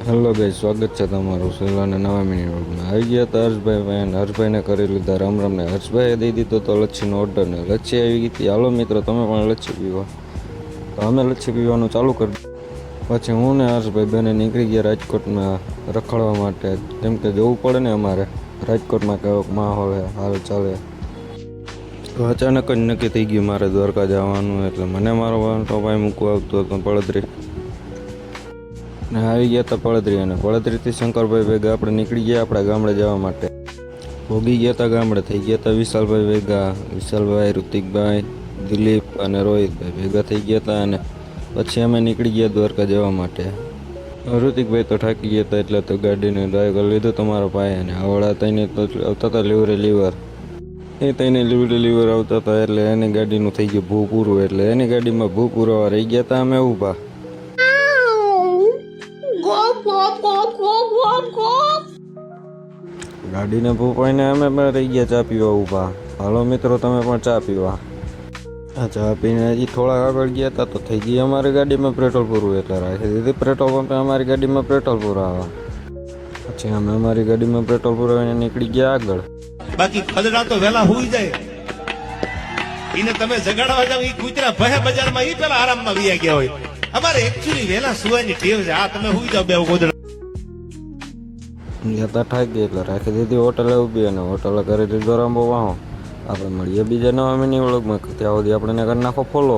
Hello guys, સ્વાગત છે તમારું સહેલાના નવા મિની વ્લોગમાં. આવી ગયા હતા હર્ષભાઈ અને હર્ષભાઈને કરી લીધા રામ રામને. હર્ષભાઈએ દઈ દીધો તો લચ્છીનો ઓર્ડર ને લચ્છી આવી ગઈ હતી. હાલો મિત્રો, તમે પણ લચ્છી પીવા. તો અમે લચ્છી પીવાનું ચાલુ કરી દીધું. પછી હું ને હર્ષભાઈ બંને નીકળી ગયા રાજકોટમાં રખડવા માટે, કેમ કે જવું પડે ને અમારે રાજકોટમાં કેવોક માહોલ હાલ ચાલે. તો અચાનક જ નક્કી થઈ ગયું મારે દ્વારકા જવાનું, એટલે મને મારો વાંટો ભાઈ મૂકવા આવતો હતો પડદરી ને આવી ગયા હતા પડદરી. અને પડદરીથી શંકરભાઈ ભેગા આપણે નીકળી ગયા આપણા ગામડે જવા માટે. ભોગી ગયા હતા ગામડે, થઈ ગયા હતા વિશાલભાઈ ભેગા. વિશાલભાઈ, ઋતિકભાઈ, દિલીપ અને રોહિતભાઈ ભેગા થઈ ગયા હતા. અને પછી અમે નીકળી ગયા દ્વારકા જવા માટે. ઋતિકભાઈ તો થાકી ગયા હતા, એટલે તો ગાડીને ડ્રાઈવ કરી લીધું તમારા ભાઈ. અને આવડા તઈને તો આવતા હતા લીવર એ તઈને લીવર આવતા હતા, એટલે એની ગાડીનું થઈ ગયું ભૂ પૂરું. એટલે એની ગાડીમાં ભૂ પૂરવા રહી ગયા હતા અમે ઊભા. ગાડીને ભૂપાઈને અમે પણ રહી ગયા ચા પીવા ઊભા. હાલો મિત્રો, તમે પણ ચા પીવા. ચા પીને હજી થોડા આગળ ગયા હતા તો થઈ ગઈ અમારી ગાડીમાં પેટ્રોલ પૂરું. એટલે રાખી દીધી પેટ્રોલ પંપે અમારી ગાડીમાં પેટ્રોલ પુરાવા. પછી અમે અમારી ગાડીમાં પેટ્રોલ પુરાવીને નીકળી ગયા આગળ. બાકી ખદડા તો વેલા હુઈ જાય, એને તમે જગાડવા જાવ એ કૂતરા ભહે બજારમાં એ પેલા આરામમાં વિયા ગયા હોય. અમારે એકચ્યુઅલી વેલા સુવાની ટેવ છે. આ તમે હુઈ જાવ બે ગોદડા જતા થાકી એટલે રાખી દીધી હોટલે ઊભી. અને હોટલે કરી દીધો રાંબો વાહો. આપણે મળીએ બીજા નવા મિની વ્લોગમાં. ત્યાં સુધી આપણે કરી નાખો ફોલો.